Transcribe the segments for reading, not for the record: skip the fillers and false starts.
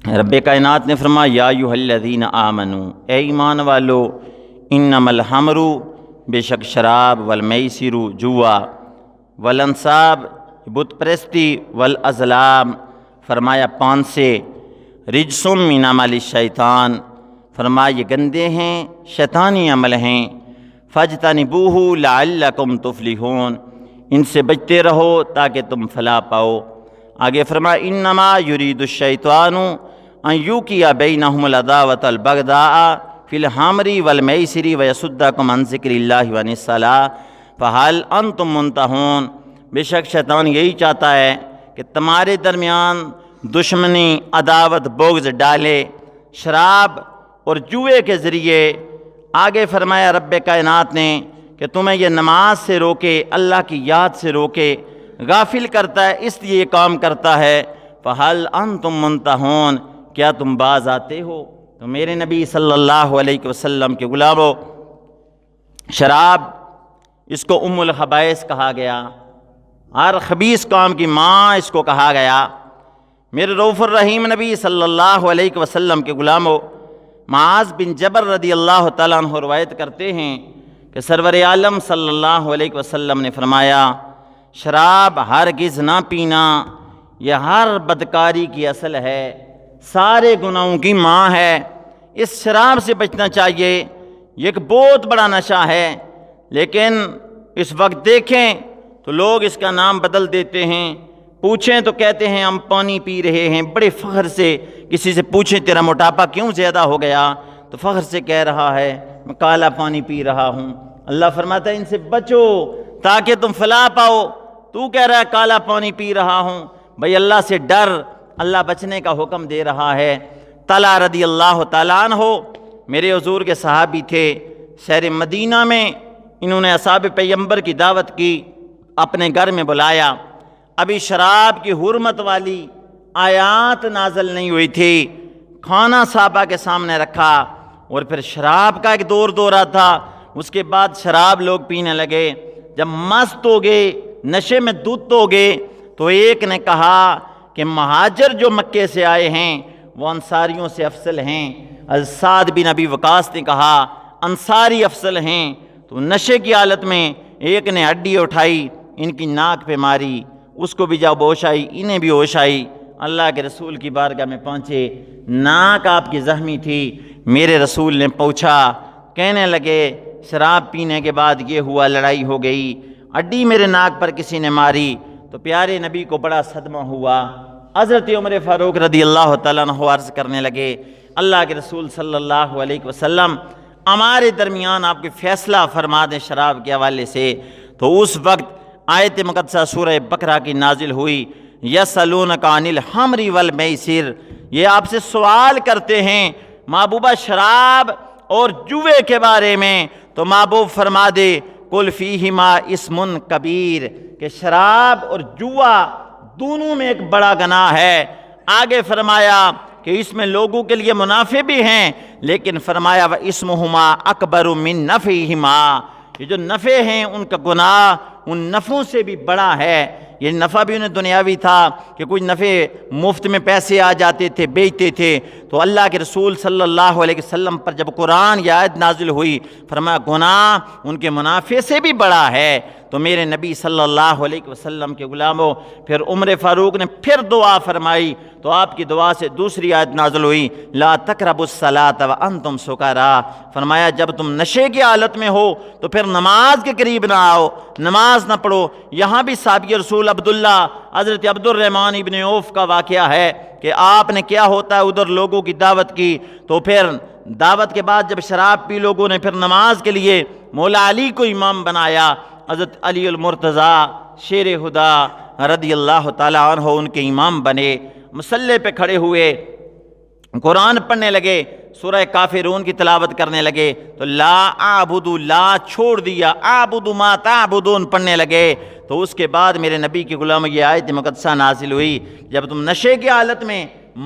رب کائنات نے فرمایا یا ایھا الذین آمنو، اے ایمان والو، انما الخمر، بے شک شراب، والمیسر جوا، والانصاب بت پرستی، والازلام فرمایا پانسے، رجسم من عمل الشیطان فرمایا یہ گندے ہیں، شیطانی عمل ہیں، فاجتنبوہ لعلکم تفلحون، ان سے بچتے رہو تاکہ تم فلاح پاؤ۔ آگے فرمایا انما یرید الشیطان ان یوقع بینہم العداوۃ والبغضاء فی الخمر والمیسر ویصدکم عن ذکر اللہ وعن الصلاۃ فہل انتم منتہون، بے شک شیطان یہی چاہتا ہے کہ تمہارے درمیان دشمنی، عداوت، بغض ڈالے شراب اور جوئے کے ذریعے۔ آگے فرمایا رب کائنات نے کہ تمہیں یہ نماز سے روکے، اللہ کی یاد سے روکے، غافل کرتا ہے، اس لیے یہ کام کرتا ہے۔ فَهَلْ أَنْتُمْ مُنْتَهُونَ، کیا تم باز آتے ہو؟ تو میرے نبی صلی اللہ علیہ وسلم کے غلاموں، شراب اس کو ام الخبائث کہا گیا، ہر خبیث کام کی ماں اس کو کہا گیا۔ میرے رؤوف الرحیم نبی صلی اللہ علیہ وسلم کے غلاموں، معاذ بن جبل رضی اللہ تعالیٰ عنہ روایت کرتے ہیں کہ سرور عالم صلی اللہ علیہ وسلم نے فرمایا شراب ہرگز نہ پینا، یہ ہر بدکاری کی اصل ہے، سارے گناہوں کی ماں ہے، اس شراب سے بچنا چاہیے، یہ ایک بہت بڑا نشہ ہے۔ لیکن اس وقت دیکھیں تو لوگ اس کا نام بدل دیتے ہیں، پوچھیں تو کہتے ہیں ہم پانی پی رہے ہیں، بڑے فخر سے کسی سے پوچھیں تیرا موٹاپا کیوں زیادہ ہو گیا تو فخر سے کہہ رہا ہے میں کالا پانی پی رہا ہوں۔ اللہ فرماتا ہے ان سے بچو تاکہ تم فلاح پاؤ۔ تو کہہ رہا ہے کالا پانی پی رہا ہوں، بھئی اللہ سے ڈر، اللہ بچنے کا حکم دے رہا ہے۔ طلحہ رضی اللہ تعالیٰ عنہ میرے حضور کے صحابی تھے، شہر مدینہ میں انہوں نے اصحاب پیغمبر کی دعوت کی، اپنے گھر میں بلایا، ابھی شراب کی حرمت والی آیات نازل نہیں ہوئی تھی، کھانا صحابہ کے سامنے رکھا، اور پھر شراب کا ایک دور دورہ تھا، اس کے بعد شراب لوگ پینے لگے۔ جب مست ہو گئے، نشے میں دھت ہو گئے، تو ایک نے کہا کہ مہاجر جو مکے سے آئے ہیں وہ انصاریوں سے افضل ہیں۔ سعد بن ابی وقاص نے کہا انصاری افضل ہیں۔ تو نشے کی حالت میں ایک نے ہڈی اٹھائی، ان کی ناک پہ ماری، اس کو بھی جب ہوش آئی، انہیں بھی ہوش آئی، اللہ کے رسول کی بارگاہ میں پہنچے، ناک آپ کی زخمی تھی، میرے رسول نے پوچھا، کہنے لگے شراب پینے کے بعد یہ ہوا، لڑائی ہو گئی، ہڈی میرے ناک پر کسی نے ماری، تو پیارے نبی کو بڑا صدمہ ہوا۔ حضرت عمر فاروق رضی اللہ تعالیٰ عنہ عرض کرنے لگے اللہ کے رسول صلی اللہ علیہ وسلم ہمارے درمیان آپ کے فیصلہ فرما دیں شراب کے حوالے سے۔ تو اس وقت آیت مقدسہ سورہ بقرہ کی نازل ہوئی، یسألونک عن الخمر والمیسر، یہ آپ سے سوال کرتے ہیں محبوبہ شراب اور جوے کے بارے میں، تو محبوب فرما دے قل فیہما اسم کبیر، کہ شراب اور جوا دونوں میں ایک بڑا گناہ ہے۔ آگے فرمایا کہ اس میں لوگوں کے لیے منافع بھی ہیں، لیکن فرمایا وَإِسْمُهُمَا أَكْبَرُ مِن نَفْعِهِمَا، یہ جو نفع ہیں ان کا گناہ ان نفعوں سے بھی بڑا ہے۔ یہ نفع بھی انہیں دنیاوی تھا کہ کچھ نفع مفت میں پیسے آ جاتے تھے، بیچتے تھے، تو اللہ کے رسول صلی اللہ علیہ وسلم پر جب قرآن یہ آیت نازل ہوئی فرمایا گناہ ان کے منافع سے بھی بڑا ہے۔ تو میرے نبی صلی اللہ علیہ وسلم کے غلاموں، پھر عمر فاروق نے پھر دعا فرمائی، تو آپ کی دعا سے دوسری آیت نازل ہوئی لا تقربوا الصلاۃ وانتم سکارا، فرمایا جب تم نشے کی حالت میں ہو تو پھر نماز کے قریب نہ آؤ، نماز نہ پڑھو۔ یہاں بھی صحابی رسول عبداللہ حضرت عبد الرحمن ابن عوف کا واقعہ ہے کہ آپ نے کیا ہوتا ہے ادھر لوگوں کی دعوت کی، تو پھر دعوت کے بعد جب شراب پی لوگوں نے، پھر نماز کے لیے مولا علی کو امام بنایا، حضرت علی المرتضیٰ شیر خدا رضی اللہ تعالیٰ عنہ ان کے امام بنے، مصلی پہ کھڑے ہوئے، قرآن پڑھنے لگے، سورہ کافرون کی تلاوت کرنے لگے، تو لا اعبد، لا چھوڑ دیا، اعبد ما تعبدون پڑھنے لگے۔ تو اس کے بعد میرے نبی کے غلام یہ آیت مقدسہ نازل ہوئی جب تم نشے کی حالت میں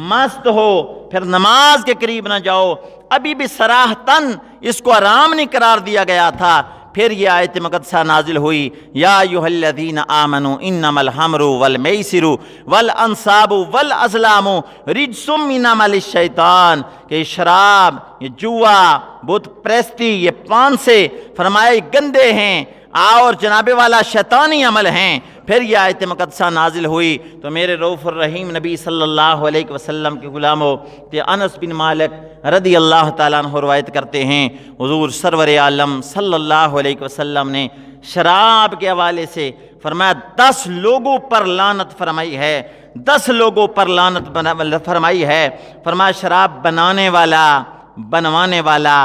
مست ہو پھر نماز کے قریب نہ جاؤ۔ ابھی بھی صراحتاً اس کو حرام نہیں قرار دیا گیا تھا، پھر یہ آیت مقدسہ نازل ہوئی، یا ایھا الذین آمنوا انما الخمر والمیسر والانصاب والازلام رجس من عمل الشیطان، کہ شراب، یہ جوا، بت پرستی، یہ پان سے فرمایا گندے ہیں اور جناب والا شیطانی عمل ہیں۔ پھر یہ آیت مقدسہ نازل ہوئی تو میرے رؤوف الرحیم نبی صلی اللہ علیہ وسلم کے غلاموں، کہ انس بن مالک رضی اللہ تعالیٰ عنہ روایت کرتے ہیں، حضور سرور عالم صلی اللہ علیہ وسلم نے شراب کے حوالے سے فرمایا 10 لوگوں پر لعنت فرمائی ہے، 10 لوگوں پر لعنت فرمائی ہے۔ فرمایا شراب بنانے والا، بنوانے والا،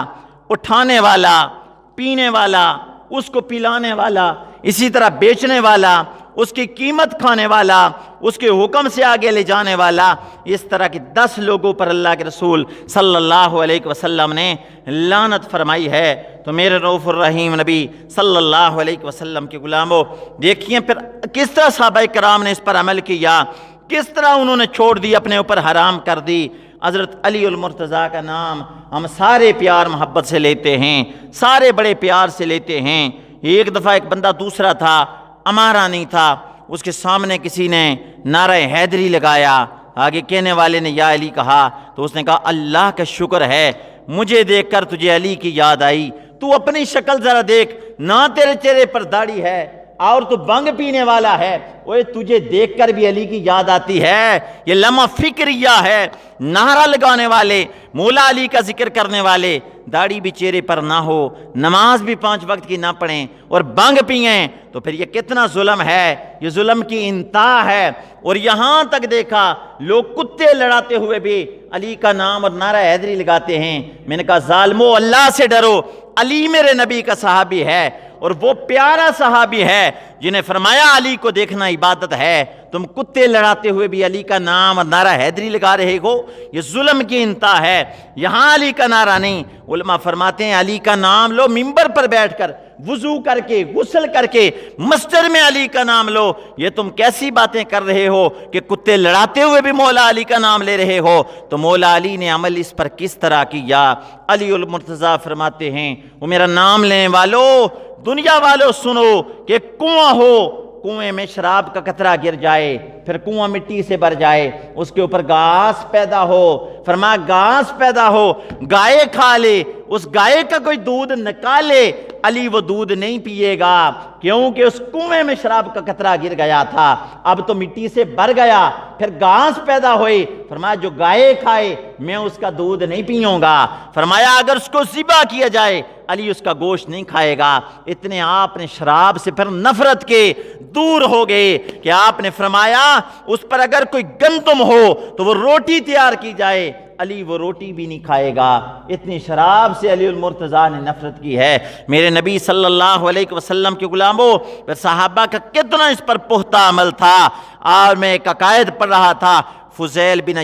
اٹھانے والا، پینے والا، اس کو پلانے والا، اسی طرح بیچنے والا، اس کی قیمت کھانے والا، اس کے حکم سے آگے لے جانے والا، اس طرح کی 10 لوگوں پر اللہ کے رسول صلی اللہ علیہ وسلم نے لعنت فرمائی ہے۔ تو میرے رؤوف الرحیم نبی صلی اللہ علیہ وسلم کے غلاموں، دیکھیے پھر کس طرح صحابہ کرام نے اس پر عمل کیا، کس طرح انہوں نے چھوڑ دی، اپنے اوپر حرام کر دی۔ حضرت علی المرتضیٰ کا نام ہم سارے پیار محبت سے لیتے ہیں، سارے بڑے پیار سے لیتے ہیں۔ ایک دفعہ ایک بندہ دوسرا تھا، امارا نہیں تھا، اس کے سامنے کسی نے نعرہ حیدری لگایا، آگے کہنے والے نے یا علی کہا تو اس نے کہا اللہ کا شکر ہے مجھے دیکھ کر تجھے علی کی یاد آئی، تو اپنی شکل ذرا دیکھ، نہ تیرے چہرے پر داڑھی ہے اور تو بنگ پینے والا ہے، اوے تجھے دیکھ کر بھی علی کی یاد آتی ہے۔ یہ لمحہ فکریہ ہے، نعرہ لگانے والے، مولا علی کا ذکر کرنے والے، داڑھی بھی چہرے پر نہ ہو، نماز بھی 5 وقت کی نہ پڑھیں اور بنگ پئیں، تو پھر یہ کتنا ظلم ہے، یہ ظلم کی انتہا ہے۔ اور یہاں تک دیکھا لوگ کتے لڑاتے ہوئے بھی علی کا نام اور نعرہ حیدری لگاتے ہیں۔ میں نے کہا ظالمو اللہ سے ڈرو، علی میرے نبی کا صحابی ہے اور وہ پیارا صحابی ہے جنہیں فرمایا علی کو دیکھنا عبادت ہے، تم کتے لڑاتے ہوئے بھی علی کا نام اور نعرہ حیدری لگا رہے ہو، یہ ظلم کی انتہا ہے۔ یہاں علی کا نعرہ نہیں، علماء فرماتے ہیں علی کا نام لو، ممبر پر بیٹھ کر وضو کر کے غسل کر کے مسجد میں علی کا نام لو، یہ تم کیسی باتیں کر رہے ہو کہ کتے لڑاتے ہوئے بھی مولا علی کا نام لے رہے ہو؟ تو مولا علی نے عمل اس پر کس طرح کیا؟ علی المرتضیٰ فرماتے ہیں وہ میرا نام لینے والو، دنیا والو سنو کہ کنواں ہو، کنویں میں شراب کا قطرہ گر جائے، پھر کنواں مٹی سے بھر جائے، اس کے اوپر گھاس پیدا ہو، فرمایا گھاس پیدا ہو، گائے کھا لے، اس گائے کا کوئی دودھ نکالے، علی وہ دودھ نہیں پیے گا، کیونکہ اس کنویں میں شراب کا قطرہ گر گیا تھا، اب تو مٹی سے بھر گیا، پھر گھاس پیدا ہوئی، فرمایا جو گائے کھائے میں اس کا دودھ نہیں پیوں گا، فرمایا اگر اس کو ذبح کیا جائے علی اس کا گوشت نہیں کھائے گا۔ اتنے آپ نے شراب سے پھر نفرت کے دور ہو گئے کہ آپ نے فرمایا اس پر اگر کوئی گندم ہو تو وہ روٹی تیار کی جائے، علی وہ روٹی بھی نہیں کھائے گا۔ اتنی شراب سے علی المرتضیٰ نے نفرت کی ہے۔ میرے نبی صلی اللہ علیہ وسلم کے غلاموں، صحابہ کا کتنا اس پر پختہ عمل تھا۔ اور میں ایک عقائد پڑھ رہا تھا، فضیل بن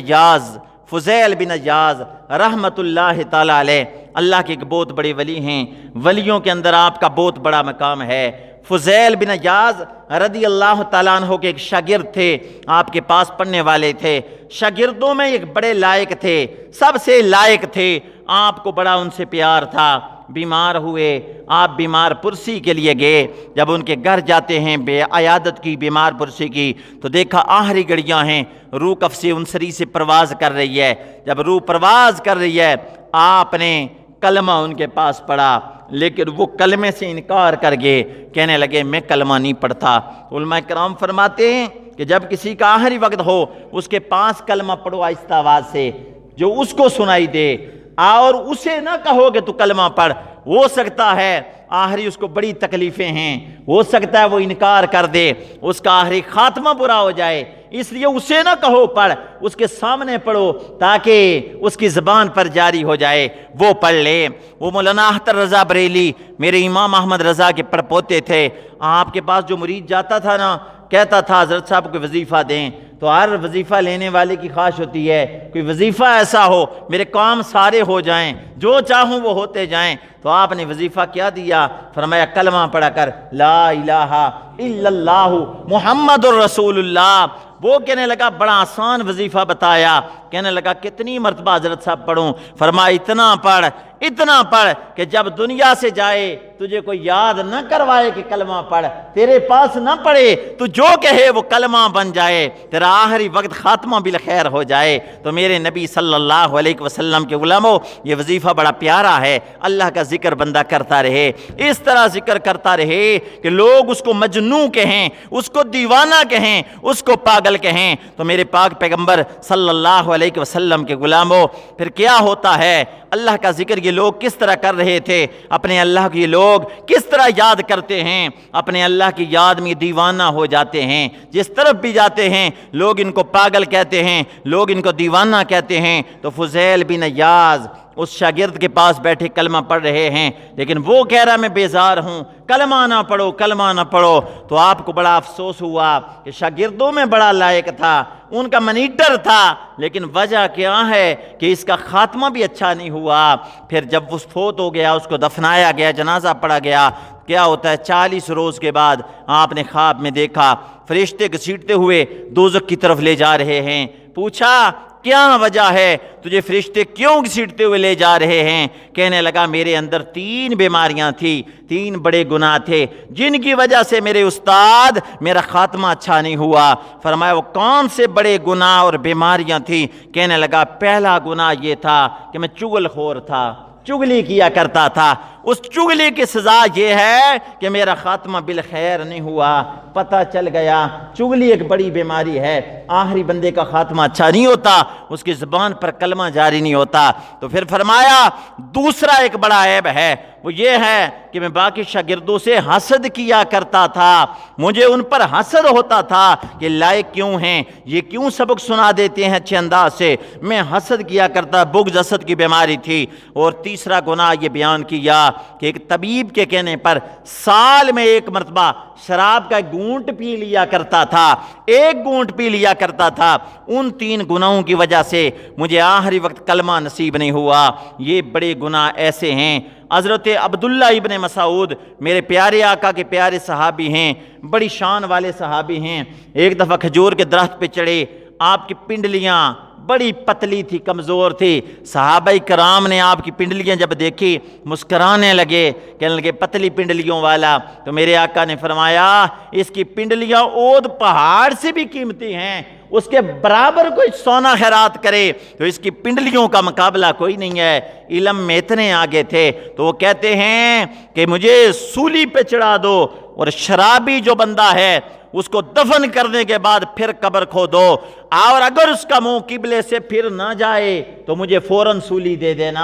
عیاض رحمت اللہ تعالی علیہ، اللہ کے ایک بہت بڑے ولی ہیں، ولیوں کے اندر آپ کا بہت بڑا مقام ہے۔ فضیل بن عیاض رضی اللہ تعالیٰ عنہ کے ایک شاگرد تھے، آپ کے پاس پڑھنے والے تھے، شاگردوں میں ایک بڑے لائق تھے، سب سے لائق تھے، آپ کو بڑا ان سے پیار تھا۔ بیمار ہوئے، آپ بیمار پرسی کے لیے گئے، جب ان کے گھر جاتے ہیں بے عیادت کی، بیمار پرسی کی، تو دیکھا آخری گھڑیاں ہیں، روح قفس انصری سے پرواز کر رہی ہے، جب روح پرواز کر رہی ہے آپ نے کلمہ ان کے پاس پڑھا، لیکن وہ کلمے سے انکار کر گئے، کہنے لگے میں کلمہ نہیں پڑھتا۔ علماء کرام فرماتے ہیں کہ جب کسی کا آخری وقت ہو اس کے پاس کلمہ پڑھو آہستہ آواز سے، جو اس کو سنائی دے، اور اسے نہ کہو کہ تو کلمہ پڑھ، ہو سکتا ہے آخری اس کو بڑی تکلیفیں ہیں، ہو سکتا ہے وہ انکار کر دے، اس کا آخری خاتمہ برا ہو جائے، اس لیے اسے نہ کہو پڑھ، اس کے سامنے پڑھو تاکہ اس کی زبان پر جاری ہو جائے، وہ پڑھ لے۔ وہ مولانا اختر رضا بریلی میرے امام احمد رضا کے پڑپوتے تھے، آپ کے پاس جو مرید جاتا تھا نا، کہتا تھا حضرت صاحب کو وظیفہ دیں، تو ہر وظیفہ لینے والے کی خواہش ہوتی ہے کوئی وظیفہ ایسا ہو میرے کام سارے ہو جائیں، جو چاہوں وہ ہوتے جائیں۔ تو آپ نے وظیفہ کیا دیا؟ فرمایا کلمہ پڑھا کر لا الہ الا اللہ محمد الرسول اللہ۔ وہ کہنے لگا بڑا آسان وظیفہ بتایا، کہنے لگا کتنی مرتبہ حضرت صاحب پڑھوں؟ فرمایا اتنا پڑھ اتنا پڑھ کہ جب دنیا سے جائے تجھے کوئی یاد نہ کروائے کہ کلمہ پڑھ، تیرے پاس نہ پڑھے تو جو کہے وہ کلمہ بن جائے، تیرا آخری وقت خاتمہ بالخیر ہو جائے۔ تو میرے نبی صلی اللہ علیہ وسلم کے غلاموں، یہ وظیفہ بڑا پیارا ہے، اللہ کا ذکر بندہ کرتا رہے، اس طرح ذکر کرتا رہے کہ لوگ اس کو مجنوں کہیں، اس کو دیوانہ کہیں، اس کو پاگل کہیں۔ تو میرے پاک پیغمبر صلی اللہ علیہ وسلم کے غلاموں، پھر کیا ہوتا ہے؟ اللہ کا ذکر یہ لوگ کس طرح کر رہے تھے، اپنے اللہ کی لوگ کس طرح یاد کرتے ہیں، اپنے اللہ کی یاد میں دیوانہ ہو جاتے ہیں، جس طرف بھی جاتے ہیں لوگ ان کو پاگل کہتے ہیں، لوگ ان کو دیوانہ کہتے ہیں۔ تو فضیل بن عیاض اس شاگرد کے پاس بیٹھے کلمہ پڑھ رہے ہیں، لیکن وہ کہہ رہا میں بیزار ہوں، کلمہ نہ پڑھو، کلمہ نہ پڑھو۔ تو آپ کو بڑا افسوس ہوا کہ شاگردوں میں بڑا لائق تھا، ان کا منیٹر تھا، لیکن وجہ کیا ہے کہ اس کا خاتمہ بھی اچھا نہیں ہوا۔ پھر جب وہ فوت ہو گیا، اس کو دفنایا گیا، جنازہ پڑھا گیا، کیا ہوتا ہے 40 روز کے بعد آپ نے خواب میں دیکھا فرشتے گھسیٹتے ہوئے دوزخ کی طرف لے جا رہے ہیں۔ پوچھا کیا وجہ ہے، تجھے فرشتے کیوں گھسیٹتے ہوئے لے جا رہے ہیں؟ کہنے لگا میرے اندر 3 بیماریاں تھیں، 3 بڑے گناہ تھے جن کی وجہ سے میرے استاد میرا خاتمہ اچھا نہیں ہوا۔ فرمایا وہ کون سے بڑے گناہ اور بیماریاں تھیں؟ کہنے لگا پہلا گناہ یہ تھا کہ میں چغل خور تھا، چغلی کیا کرتا تھا، اس چغلی کی سزا یہ ہے کہ میرا خاتمہ بالخیر نہیں ہوا۔ پتہ چل گیا چغلی ایک بڑی بیماری ہے، آخری بندے کا خاتمہ اچھا نہیں ہوتا، اس کی زبان پر کلمہ جاری نہیں ہوتا۔ تو پھر فرمایا دوسرا ایک بڑا عیب ہے، وہ یہ ہے کہ میں باقی شاگردوں سے حسد کیا کرتا تھا، مجھے ان پر حسد ہوتا تھا کہ لائق کیوں ہیں، یہ کیوں سبق سنا دیتے ہیں اچھے انداز سے، میں حسد کیا کرتا، بغض حسد کی بیماری تھی۔ اور تیسرا گناہ یہ بیان کیا کہ ایک طبیب کے کہنے پر سال میں 1 مرتبہ شراب کا گھونٹ پی لیا کرتا تھا، 1 گھونٹ پی لیا کرتا تھا۔ ان 3 گناہوں کی وجہ سے مجھے آخری وقت کلمہ نصیب نہیں ہوا۔ یہ بڑے گناہ ایسے ہیں۔ حضرت عبداللہ ابن مسعود میرے پیارے آقا کے پیارے صحابی ہیں، بڑی شان والے صحابی ہیں۔ ایک دفعہ کھجور کے درخت پہ چڑھے، آپ کی پنڈلیاں بڑی پتلی تھی، کمزور تھی۔ صحابہ کرام نے آپ کی پنڈلیاں جب دیکھی مسکرانے لگے، کہنے لگے پتلی پنڈلیوں والا۔ تو میرے آقا نے فرمایا اس کی پنڈلیاں اود پہاڑ سے بھی قیمتی ہیں، اس کے برابر کوئی سونا خیرات کرے تو اس کی پنڈلیوں کا مقابلہ کوئی نہیں ہے۔ علم میں اتنے آگے تھے تو وہ کہتے ہیں کہ مجھے سولی پہ چڑھا دو، اور شرابی جو بندہ ہے اس کو دفن کرنے کے بعد پھر قبر کھودو، اور اگر اس کا منہ قبلے سے پھر نہ جائے تو مجھے فوراً سولی دے دینا۔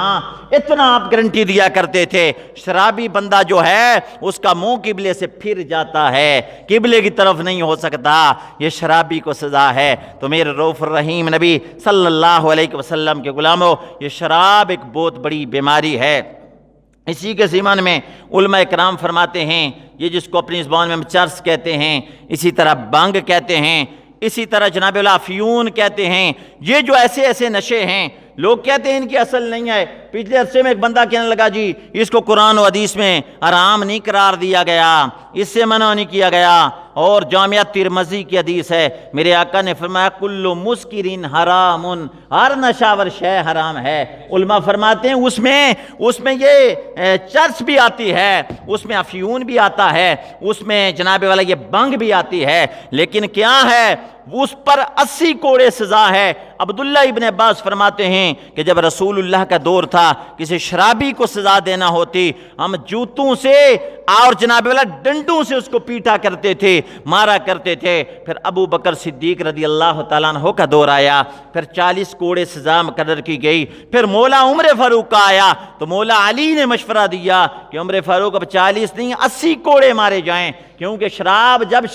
اتنا آپ گارنٹی دیا کرتے تھے۔ شرابی بندہ جو ہے اس کا منہ قبلے سے پھر جاتا ہے، قبلے کی طرف نہیں ہو سکتا، یہ شرابی کو سزا ہے۔ تو میرے رؤوف الرحیم نبی صلی اللہ علیہ وسلم کے غلاموں، یہ شراب ایک بہت بڑی بیماری ہے۔ اسی کے ضمن میں علماء کرام فرماتے ہیں یہ جس کو اپنی زبان میں چرس کہتے ہیں، اسی طرح بانگ کہتے ہیں، اسی طرح جناب افیون کہتے ہیں، یہ جو ایسے ایسے نشے ہیں لوگ کہتے ہیں ان کی اصل نہیں ہے۔ پچھلے عرصے میں ایک بندہ کہنے لگا جی اس کو قرآن و حدیث میں حرام نہیں قرار دیا گیا، اس سے منع نہیں کیا گیا، اور جامعہ ترمذی کی حدیث ہے، میرے آقا نے فرمایا کل مسکرین حرام، ہر نشاور شے حرام ہے۔ علماء فرماتے ہیں اس میں یہ چرس بھی آتی ہے، اس میں افیون بھی آتا ہے، اس میں جناب والا یہ بنگ بھی آتی ہے، لیکن کیا ہے اس پر 80 کوڑے سزا ہے۔ عبداللہ ابن عباس فرماتے ہیں کہ جب رسول اللہ کا دور تھا کسی شرابی کو سزا دینا ہوتی ہم جوتوں سے اور جناب والا ڈنڈوں سے اس کو پیٹا کرتے تھے، مارا کرتے تھے۔ پھر ابو بکر صدیق رضی اللہ تعالیٰ عنہ کا دور آیا، پھر 40 کوڑے سزا مقرر کی گئی۔ پھر مولا عمر فاروق کا آیا تو مولا علی نے مشورہ دیا کہ عمر فاروق اب 40 نہیں 80 کوڑے مارے جائیں، کیونکہ شرابی جب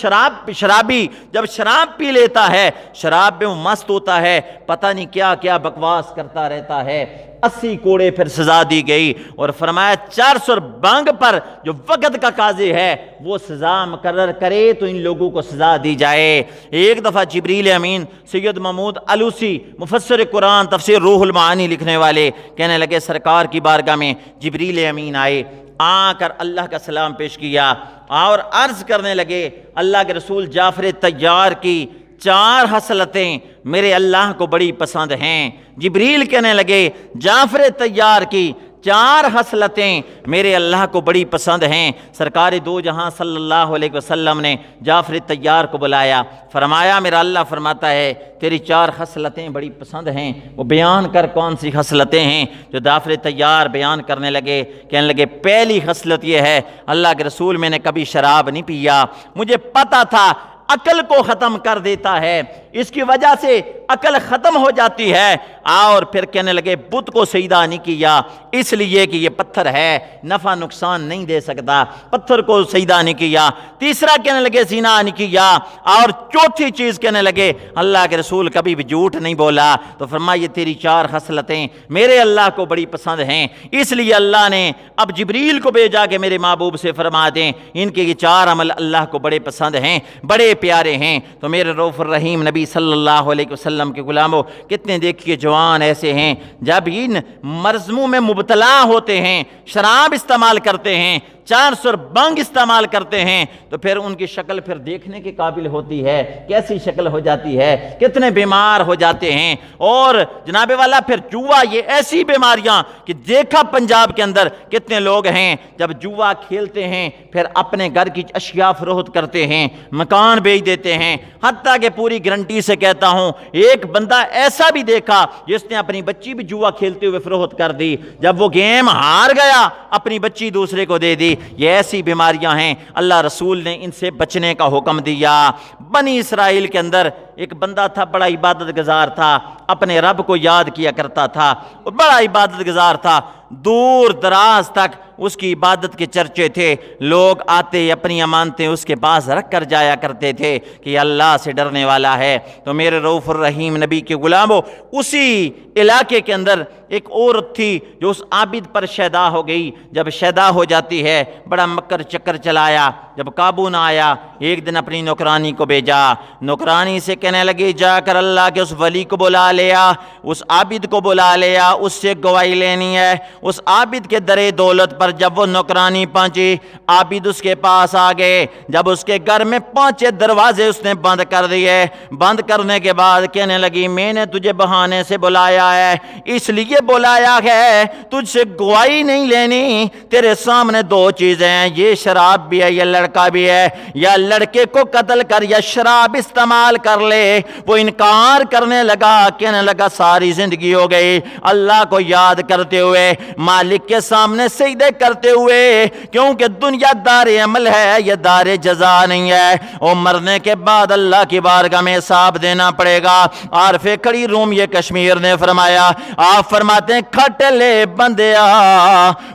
شراب پی لیتا ہے، شراب میں وہ مست ہوتا ہے، پتہ نہیں کیا کیا بکواس کرتا رہتا ہے۔ 80 کوڑے پھر سزا دی گئی، اور فرمایا چرس اور بانگ پر جو وقت کا قاضی ہے وہ سزا مقرر کرے تو ان لوگوں کو سزا دی جائے۔ ایک دفعہ جبریل امین سید محمود علوسی مفسر قرآن تفسیر روح المعانی لکھنے والے کہنے لگے سرکار کی بارگاہ میں جبریل امین آئے، آ کر اللہ کا سلام پیش کیا اور عرض کرنے لگے اللہ کے رسول جعفر طیار کی 4 خصلتیں میرے اللہ کو بڑی پسند ہیں۔ جبریل کہنے لگے جعفر طیار کی 4 خصلتیں میرے اللہ کو بڑی پسند ہیں۔ سرکار دو جہاں صلی اللہ علیہ وسلم نے جعفر طیار کو بلایا، فرمایا میرا اللہ فرماتا ہے تیری 4 خصلتیں بڑی پسند ہیں۔ وہ بیان کر کون سی خصلتیں ہیں؟ جو جعفر طیار بیان کرنے لگے، کہنے لگے پہلی خصلت یہ ہے اللہ کے رسول میں نے کبھی شراب نہیں پیا، مجھے پتا تھا عقل کو ختم کر دیتا ہے، اس کی وجہ سے عقل ختم ہو جاتی ہے۔ اور پھر کہنے لگے بت کو سجدہ نہیں کیا اس لیے کہ یہ پتھر ہے، نفع نقصان نہیں دے سکتا، پتھر کو سجدہ نہیں کیا۔ تیسرا کہنے لگے زنا نہیں کیا، اور چوتھی چیز کہنے لگے اللہ کے رسول کبھی بھی جھوٹ نہیں بولا۔ تو فرمایا یہ تیری 4 خصلتیں میرے اللہ کو بڑی پسند ہیں، اس لیے اللہ نے اب جبریل کو بھیجا کہ میرے محبوب سے فرما دیں ان کے یہ 4 عمل اللہ کو بڑے پسند ہیں، بڑے پیارے ہیں۔ تو میرے رؤوف الرحیم نبی صلی اللہ علیہ وسلم کے غلاموں، کتنے دیکھیے جوان ایسے ہیں جب ان مرضوں میں مبتلا ہوتے ہیں، شراب استعمال کرتے ہیں، 4 سر بنگ استعمال کرتے ہیں، تو پھر ان کی شکل پھر دیکھنے کے قابل ہوتی ہے، کیسی شکل ہو جاتی ہے، کتنے بیمار ہو جاتے ہیں۔ اور جناب والا پھر جوا، یہ ایسی بیماریاں کہ دیکھا پنجاب کے اندر کتنے لوگ ہیں جب جوا کھیلتے ہیں پھر اپنے گھر کی اشیاء فروخت کرتے ہیں، مکان بیچ دیتے ہیں۔ حتیٰ کہ پوری گارنٹی سے کہتا ہوں ایک بندہ ایسا بھی دیکھا جس نے اپنی بچی بھی جوا کھیلتے ہوئے فروخت کر دی، جب وہ گیم ہار گیا اپنی بچی دوسرے کو دے دی۔ یہ ایسی بیماریاں ہیں، اللہ رسول نے ان سے بچنے کا حکم دیا۔ بنی اسرائیل کے اندر ایک بندہ تھا، بڑا عبادت گزار تھا، اپنے رب کو یاد کیا کرتا تھا، بڑا عبادت گزار تھا، دور دراز تک اس کی عبادت کے چرچے تھے، لوگ آتے اپنی امانتیں اس کے پاس رکھ کر جایا کرتے تھے کہ یہ اللہ سے ڈرنے والا ہے۔ تو میرے رؤوف الرحیم نبی کے غلاموں، اسی علاقے کے اندر ایک عورت تھی جو اس عابد پر شیدا ہو گئی۔ جب شیدا ہو جاتی ہے بڑا مکر چکر چلایا، جب قابو نہ آیا ایک دن اپنی نوکرانی کو بھیجا، نوکرانی سے کہنے لگی جا کر اللہ کے اس ولی کو بلا لیا، اس عابد کو بلا لیا، اس سے گواہی لینی ہے۔ اس عابد کے در دولت پر جب وہ نوکرانی پہنچی، عابد اس کے پاس آ گئے، جب اس کے گھر میں 5 دروازے اس نے بند کر دیے، بند کرنے کے بعد کہنے لگی میں نے تجھے بہانے سے بلایا ہے، اس لیے بلایا ہے تجھ سے گواہی نہیں لینی، تیرے سامنے 2 چیزیں ہیں، یہ شراب بھی ہے یہ لڑکا بھی ہے، یا لڑکے کو قتل کر یا شراب استعمال کر لے۔ وہ انکار کرنے لگا، کہنے لگا ساری زندگی ہو گئی اللہ کو یاد کرتے ہوئے، مالک کے سامنے سجدے کرتے ہوئے، کیونکہ دنیا دار عمل ہے، یہ دار جزا نہیں ہے، اور مرنے کے بعد اللہ کی بارگاہ میں حساب دینا پڑے گا۔ عارف کھڑی روم یہ کشمیر نے فرمایا، آپ فرماتے ہیں کھٹ لے بندیا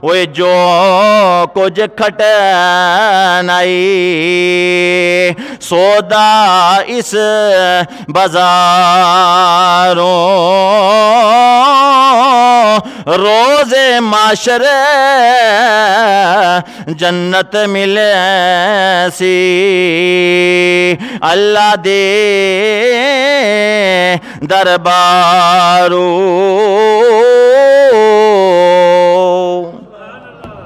وہ جو کچھ کھٹ نائی، سودا اس بازاروں روز معاشر جنت ملے سی، اللہ دے دربارو۔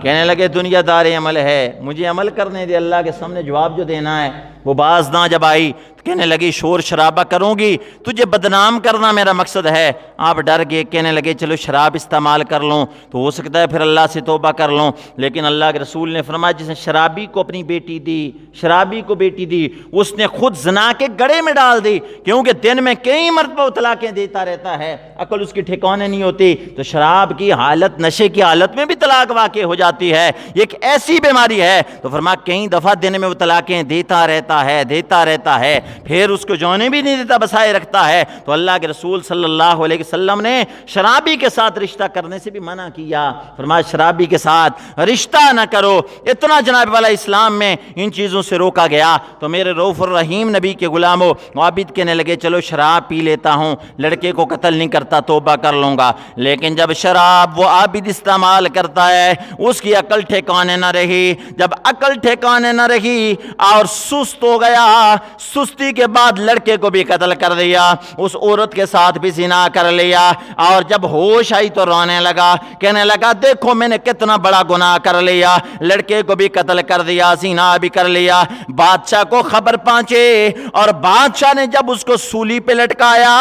کہنے لگے دنیا دار عمل ہے، مجھے عمل کرنے دے، اللہ کے سامنے جواب جو دینا ہے۔ وہ باز نہ جب آئی کہنے لگی شور شرابہ کروں گی، تجھے بدنام کرنا میرا مقصد ہے۔ آپ ڈر گئے، کہنے لگے چلو شراب استعمال کر لوں تو ہو سکتا ہے پھر اللہ سے توبہ کر لوں، لیکن اللہ کے رسول نے فرمایا جس نے شرابی کو اپنی بیٹی دی، شرابی کو بیٹی دی، اس نے خود زنا کے گڑھے میں ڈال دی، کیونکہ دن میں کئی مرتبہ طلاقیں دیتا رہتا ہے، عقل اس کی ٹھکانے نہیں ہوتی، تو شراب کی حالت، نشے کی حالت میں بھی طلاق واقع ہو جاتی ہے۔ یہ ایک ایسی بیماری ہے، تو فرمایا کئی دفعہ دن میں وہ طلاقیں دیتا رہتا ہے، پھر اس کو جونے بھی نہیں دیتا، بسائے رکھتا ہے۔ تو اللہ کے رسول صلی اللہ علیہ وسلم نے شرابی کے ساتھ رشتہ کرنے سے بھی منع کیا، فرمایا شرابی کے ساتھ رشتہ نہ کرو۔ اتنا جناب والا اسلام میں ان چیزوں سے روکا گیا۔ تو میرے رؤوف الرحیم نبی کے غلاموں، عابد کہنے لگے چلو شراب پی لیتا ہوں، لڑکے کو قتل نہیں کرتا، توبہ کر لوں گا، لیکن جب شراب وہ عابد استعمال کرتا ہے اس کی عقل ٹھکانے نہ رہی، جب عقل ٹھکانے نہ رہی اور سست ہو گیا، سستی درستی کے بعد لڑکے کو بھی قتل کر دیا، اس عورت کے ساتھ بھی زنا کر لیا، اور جب ہوش آئی تو رونے لگا، کہنے لگا دیکھو میں نے کتنا بڑا گناہ کر لیا، لڑکے کو بھی قتل کر دیا، زنا بھی کر لیا۔ بادشاہ کو خبر پہنچے، اور بادشاہ نے جب اس کو سولی پہ لٹکایا،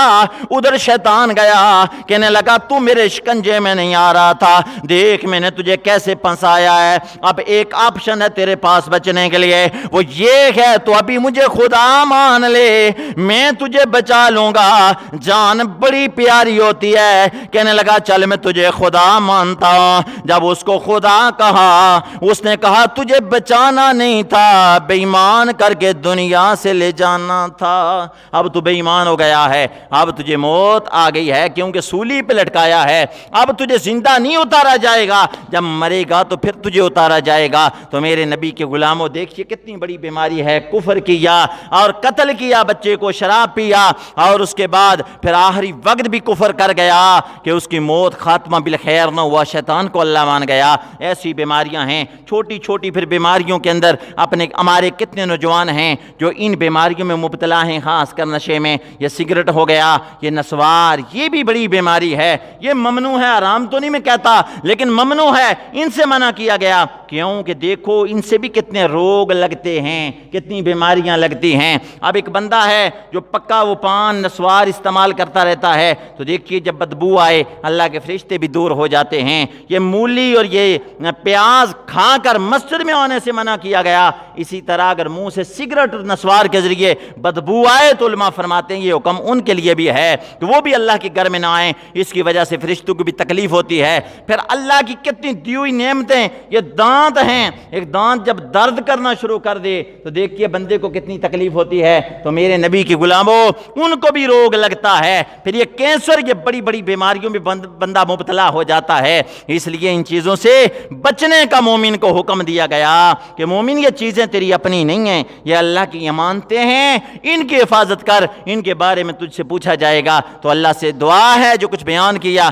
ادھر شیطان گیا، کہنے لگا تو میرے شکنجے میں نہیں آ رہا تھا، دیکھ میں نے تجھے کیسے پھنسایا ہے، اب ایک آپشن ہے تیرے پاس بچنے کے لیے، وہ یہ ہے تو ابھی مجھے خدا مان لے، میں تجھے بچا لوں گا، جان بڑی پیاری ہوتی ہے۔ کہنے لگا چل میں تجھے خدا مانتا ہوں۔ جب اس کو خدا کہا، اس نے کہا تجھے بچانا نہیں تھا، بے ایمان کر کے دنیا سے لے جانا تھا۔ اب تو بے ایمان ہو گیا ہے، اب تجھے موت آ گئی ہے، کیونکہ سولی پہ لٹکایا ہے، اب تجھے زندہ نہیں اتارا جائے گا، جب مرے گا تو پھر تجھے اتارا جائے گا۔ تو میرے نبی کے غلاموں دیکھیے کتنی بڑی بیماری ہے، کفر کیا اور قتل کیا، بچے کو شراب پیا، اور اس کے بعد پھر آخری وقت بھی کفر کر گیا کہ اس کی موت خاتمہ بالخیر نہ ہوا، شیطان کو اللہ مان گیا۔ ایسی بیماریاں ہیں، چھوٹی چھوٹی پھر بیماریوں کے اندر اپنے ہمارے کتنے نوجوان ہیں جو ان بیماریوں میں مبتلا ہیں، خاص کر نشے میں، یہ سگریٹ ہو گیا، یہ نسوار، یہ بھی بڑی بیماری ہے، یہ ممنوع ہے، حرام تو نہیں میں کہتا لیکن ممنوع ہے، ان سے منع کیا گیا، کیوں کہ دیکھو ان سے بھی کتنے روگ لگتے ہیں، کتنی بیماریاں لگتی ہیں۔ اب ایک بندہ ہے جو پکا وہ پان نسوار استعمال کرتا رہتا ہے، تو دیکھیے جب بدبو آئے اللہ کے فرشتے بھی دور ہو جاتے ہیں۔ یہ مولی اور یہ پیاز کھا کر مسجد میں آنے سے منع کیا گیا، اسی طرح اگر منہ سے سگریٹ اور نسوار کے ذریعے بدبو آئے تو علماء فرماتے ہیں یہ حکم ان کے لیے بھی ہے کہ وہ بھی اللہ کے گھر میں نہ آئیں، اس کی وجہ سے فرشتوں کو بھی تکلیف ہوتی ہے۔ پھر اللہ کی کتنی دی ہوئی نعمتیں، یہ دانت ہیں، ایک دانت جب درد کرنا شروع کر دے تو دیکھیے بندے کو کتنی تکلیف ہوتی ہے۔ تو میرے نبی کے غلاموں ان کو بھی روگ لگتا ہے، پھر یہ کینسر، یہ بڑی بڑی بیماریوں میں بندہ مبتلا ہو جاتا ہے۔ اس لیے ان چیزوں سے بچنے کا مومن کو حکم دیا گیا کہ مومن یہ چیزیں تیری اپنی نہیں ہیں، یہ اللہ کی امانتیں ہیں، ان کی حفاظت کر، ان کے بارے میں تجھ سے پوچھا جائے گا۔ تو اللہ سے دعا ہے جو کچھ بیان کیا